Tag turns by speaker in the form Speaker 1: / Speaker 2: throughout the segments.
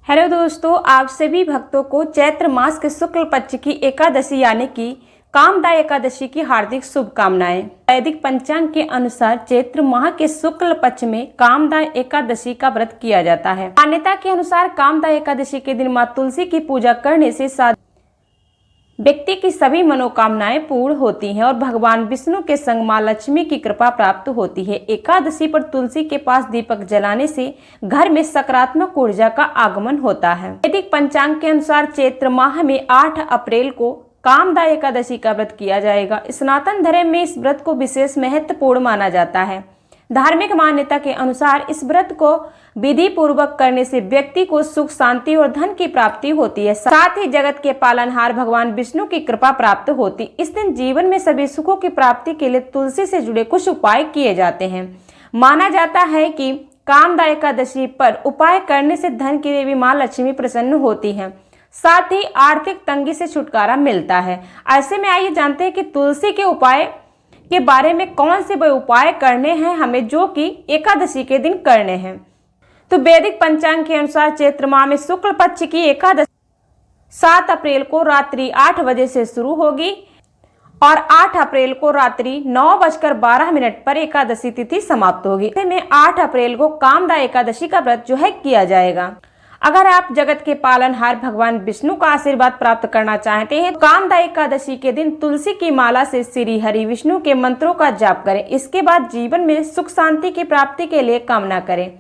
Speaker 1: Hello दोस्तों, आप सभी भक्तों को चैत्र मास के शुक्ल पक्ष की एकादशी यानी कि कामदा एकादशी की हार्दिक शुभकामनाएं। वैदिक पंचांग के अनुसार चैत्र माह के शुक्ल पक्ष में कामदा एकादशी का व्रत किया जाता है। मान्यता के अनुसार कामदा एकादशी के दिन मां तुलसी की पूजा करने से व्यक्ति की सभी मनोकामनाएं पूर्ण होती हैं और भगवान विष्णु के संग मां लक्ष्मी की कृपा प्राप्त होती है। एकादशी पर तुलसी के पास दीपक जलाने से घर में सकारात्मक ऊर्जा का आगमन होता है। वैदिक पंचांग के अनुसार चैत्र माह में 8 अप्रैल को कामदा एकादशी का व्रत किया जाएगा। सनातन धर्म में इस व्रत को विशेष महत्वपूर्ण माना जाता है। धार्मिक मान्यता के अनुसार इस व्रत को विधि पूर्वक करने से व्यक्ति को सुख, शांति और धन की प्राप्ति होती है। साथ ही जगत के पालनहार भगवान विष्णु की कृपा प्राप्त होती। इस दिन जीवन में सभी सुखों की प्राप्ति के लिए तुलसी से जुड़े कुछ उपाय किए जाते हैं। माना जाता है कि कामदा एकादशी पर उपाय करने से धन की देवी मां लक्ष्मी प्रसन्न होती है, साथ ही आर्थिक तंगी से छुटकारा मिलता है। ऐसे में आइए जानते हैं कि तुलसी के उपाय के बारे में कौन से वे उपाय करने हैं हमें, जो कि एकादशी के दिन करने हैं। तो वैदिक पंचांग के अनुसार चैत्र माह में शुक्ल पक्ष की एकादशी 7 अप्रैल को रात्रि 8 बजे से शुरू होगी और 8 अप्रैल को रात्रि 9:12 पर एकादशी तिथि समाप्त होगी। में 8 अप्रैल को कामदा एकादशी का व्रत जो है किया जाएगा। अगर आप जगत के पालनहार भगवान विष्णु का आशीर्वाद प्राप्त करना चाहते हैं तो कामदा एकादशी के दिन तुलसी की माला से श्री हरि विष्णु के मंत्रों का जाप करें। इसके बाद जीवन में सुख शांति की प्राप्ति के लिए कामना करें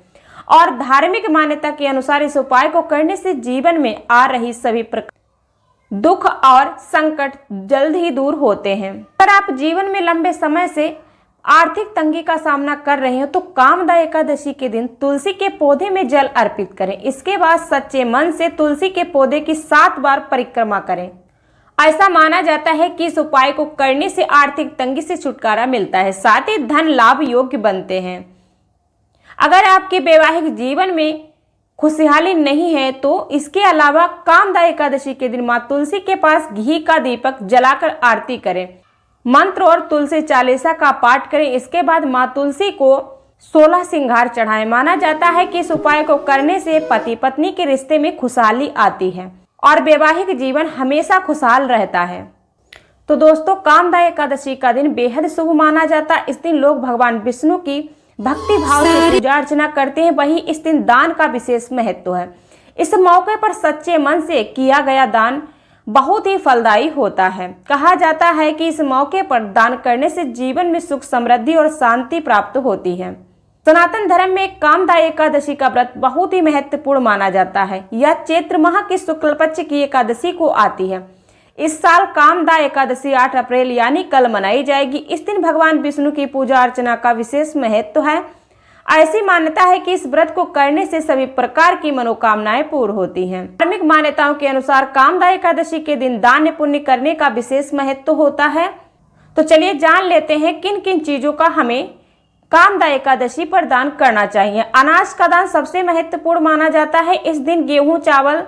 Speaker 1: और धार्मिक मान्यता के अनुसार इस उपाय को करने से जीवन में आ रही सभी प्रकार दुख और संकट जल्द ही दूर होते हैं। अगर आप जीवन में लंबे समय से आर्थिक तंगी का सामना कर रहे हो तो कामदा एकादशी के दिन तुलसी के पौधे में जल अर्पित करें। इसके बाद सच्चे मन से तुलसी के पौधे की 7 बार परिक्रमा करें। ऐसा माना जाता है कि इस उपाय को करने से आर्थिक तंगी से छुटकारा मिलता है, साथ ही धन लाभ योग्य बनते हैं। अगर आपके वैवाहिक जीवन में खुशहाली नहीं है तो इसके अलावा कामदा एकादशी के दिन मां तुलसी के पास घी का दीपक जलाकर आरती करें, मंत्र और तुलसी चालीसा का पाठ करें। इसके बाद मां तुलसी को 16 सिंगार चढ़ाएं। माना जाता है कि इस उपाय को करने से पति पत्नी के रिश्ते में खुशहाली आती है और वैवाहिक जीवन हमेशा खुशहाल रहता है। तो दोस्तों, कामदा एकादशी का दिन बेहद शुभ माना जाता है। इस दिन लोग भगवान विष्णु की भक्ति भाव से पूजा अर्चना करते हैं। वहीं इस दिन दान का विशेष महत्व है। इस मौके पर सच्चे मन से किया गया दान बहुत ही फलदायी होता है। कहा जाता है कि इस मौके पर दान करने से जीवन में सुख, समृद्धि और शांति प्राप्त होती है। सनातन धर्म में कामदा एकादशी का व्रत बहुत ही महत्वपूर्ण माना जाता है। यह चैत्र माह की शुक्ल पक्ष की एकादशी को आती है। इस साल कामदा एकादशी 8 अप्रैल यानी कल मनाई जाएगी। इस दिन भगवान विष्णु की पूजा अर्चना का विशेष महत्व है। ऐसी मान्यता है कि इस व्रत को करने से सभी प्रकार की मनोकामनाएं पूर्ण होती हैं। धार्मिक मान्यताओं के अनुसार कामदा एकादशी के दिन दान पुण्य करने का विशेष महत्व होता है। तो चलिए जान लेते हैं किन किन चीजों का हमें कामदा एकादशी पर दान करना चाहिए। अनाज का दान सबसे महत्वपूर्ण माना जाता है। इस दिन गेहूं, चावल,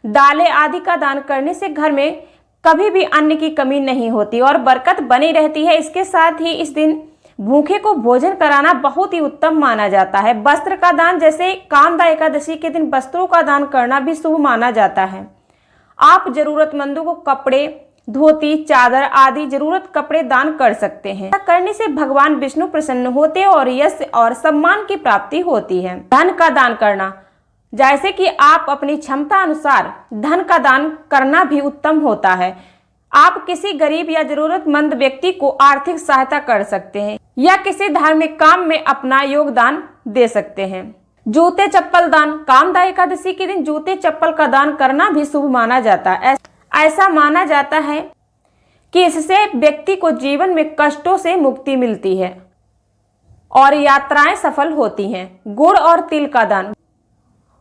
Speaker 1: दालें आदि का दान करने से घर में कभी भी अन्न की कमी नहीं होती और बरकत बनी रहती है। इसके साथ ही इस दिन भूखे को भोजन कराना बहुत ही उत्तम माना जाता है। वस्त्र का दान, जैसे कामदा एकादशी के दिन वस्त्रों का दान करना भी शुभ माना जाता है। आप जरूरतमंदों को कपड़े, धोती, चादर आदि जरूरत कपड़े दान कर सकते हैं। ऐसा करने से भगवान विष्णु प्रसन्न होते हैं और यश और सम्मान की प्राप्ति होती है। धन का दान करना, जैसे कि आप अपनी क्षमता अनुसार धन का दान करना भी उत्तम होता है। आप किसी गरीब या जरूरतमंद व्यक्ति को आर्थिक सहायता कर सकते हैं या किसी धार्मिक काम में अपना योगदान दे सकते हैं। जूते चप्पल दान, कामदा एकादशी के दिन जूते चप्पल का दान करना भी शुभ माना जाता है। ऐसा माना जाता है कि इससे व्यक्ति को जीवन में कष्टों से मुक्ति मिलती है और यात्राएं सफल होती हैं। गुड़ और तिल का दान,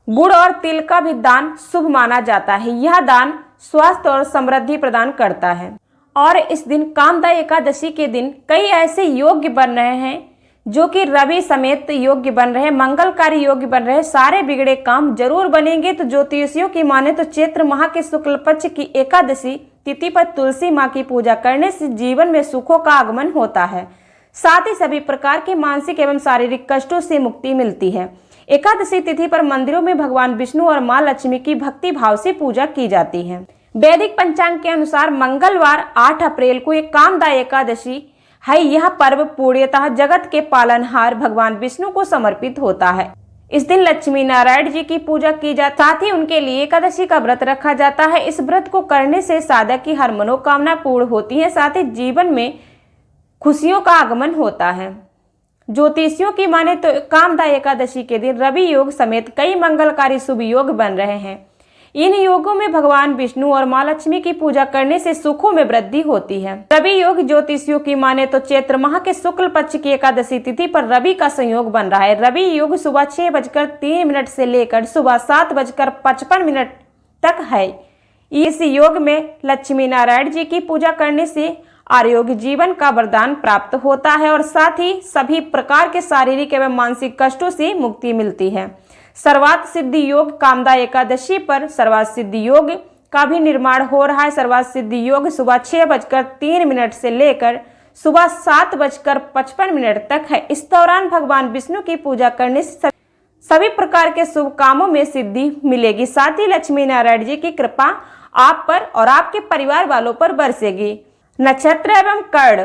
Speaker 1: गुड़ और तिल का भी दान शुभ माना जाता है। यह दान स्वास्थ्य और समृद्धि प्रदान करता है और इस दिन कामदा एकादशी के दिन कई ऐसे योग्य बन रहे हैं जो कि रवि समेत योग्य बन रहे हैं, मंगलकारी योग्य बन रहे हैं। सारे बिगड़े काम जरूर बनेंगे। तो ज्योतिषियों की माने तो चैत्र माह के शुक्ल पक्ष की एकादशी तिथि पर तुलसी माँ की पूजा करने से जीवन में सुखों का आगमन होता है। साथ ही सभी प्रकार के मानसिक एवं शारीरिक कष्टों से मुक्ति मिलती है। एकादशी तिथि पर मंदिरों में भगवान विष्णु और मां लक्ष्मी की भक्ति भाव से पूजा की जाती है। वैदिक पंचांग के अनुसार मंगलवार 8 अप्रैल को एक कामदा एकादशी है। यह पर्व पूर्णतः जगत के पालनहार भगवान विष्णु को समर्पित होता है। इस दिन लक्ष्मी नारायण जी की पूजा की जाती है, साथ ही उनके लिए एकादशी का व्रत रखा जाता है। इस व्रत को करने से साधक की हर मनोकामना पूर्ण होती है, साथ ही जीवन में खुशियों का आगमन होता है। ज्योतिषियों की माने तो कामदा एकादशी के दिन रवि योग समेत कई मंगलकारी शुभ योग बन रहे हैं। इन योगों में भगवान विष्णु और मां लक्ष्मी की पूजा करने से सुखों में वृद्धि होती है। रवि योग ज्योतिषियों की माने तो चैत्र माह के शुक्ल पक्ष की एकादशी तिथि पर रवि का संयोग बन रहा है। रवि योग सुबह 6:03 से लेकर सुबह 7:55 तक है। इस योग में लक्ष्मी नारायण जी की पूजा करने से आरोग्य जीवन का वरदान प्राप्त होता है और साथ ही सभी प्रकार के शारीरिक एवं मानसिक कष्टों से मुक्ति मिलती है। सर्वार्थ सिद्धि योग कामदा एकादशी पर सर्वार्थ सिद्धि योग का भी निर्माण हो रहा है। सर्वार्थ सिद्धि योग सुबह 6:03 से लेकर सुबह 7:55 तक है। इस दौरान भगवान विष्णु की पूजा करने से सभी प्रकार के शुभ कामों में सिद्धि मिलेगी। साथ ही लक्ष्मी नारायण जी की कृपा आप पर और आपके परिवार वालों पर बरसेगी। नक्षत्र एवं कर्ण।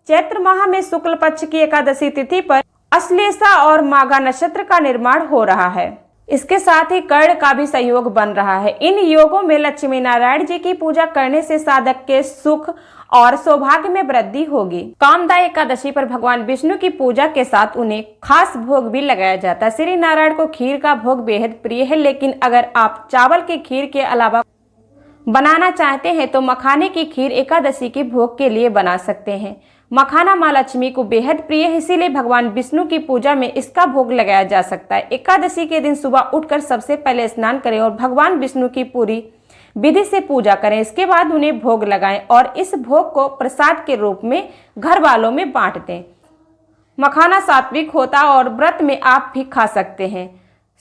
Speaker 1: चैत्र माह में शुक्ल पक्ष की एकादशी तिथि पर अश्लेषा और माघा नक्षत्र का निर्माण हो रहा है। इसके साथ ही कर्ण का भी संयोग बन रहा है। इन योगों में लक्ष्मी नारायण जी की पूजा करने से साधक के सुख और सौभाग्य में वृद्धि होगी। कामदा एकादशी पर भगवान विष्णु की पूजा के साथ उन्हें खास भोग भी लगाया जाता है। श्री नारायण को खीर का भोग बेहद प्रिय है, लेकिन अगर आप चावल की खीर के अलावा बनाना चाहते हैं तो मखाने की खीर एकादशी के भोग के लिए बना सकते हैं। मखाना मां लक्ष्मी को बेहद प्रिय है, इसीलिए भगवान विष्णु की पूजा में इसका भोग लगाया जा सकता है। एकादशी के दिन सुबह उठकर सबसे पहले स्नान करें और भगवान विष्णु की पूरी विधि से पूजा करें। इसके बाद उन्हें भोग लगाएं और इस भोग को प्रसाद के रूप में घर वालों में बांट दें। मखाना सात्विक होता है और व्रत में आप भी खा सकते हैं।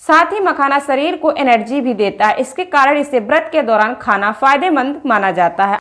Speaker 1: साथ ही मखाना शरीर को एनर्जी भी देता है, इसके कारण इसे व्रत के दौरान खाना फायदेमंद माना जाता है।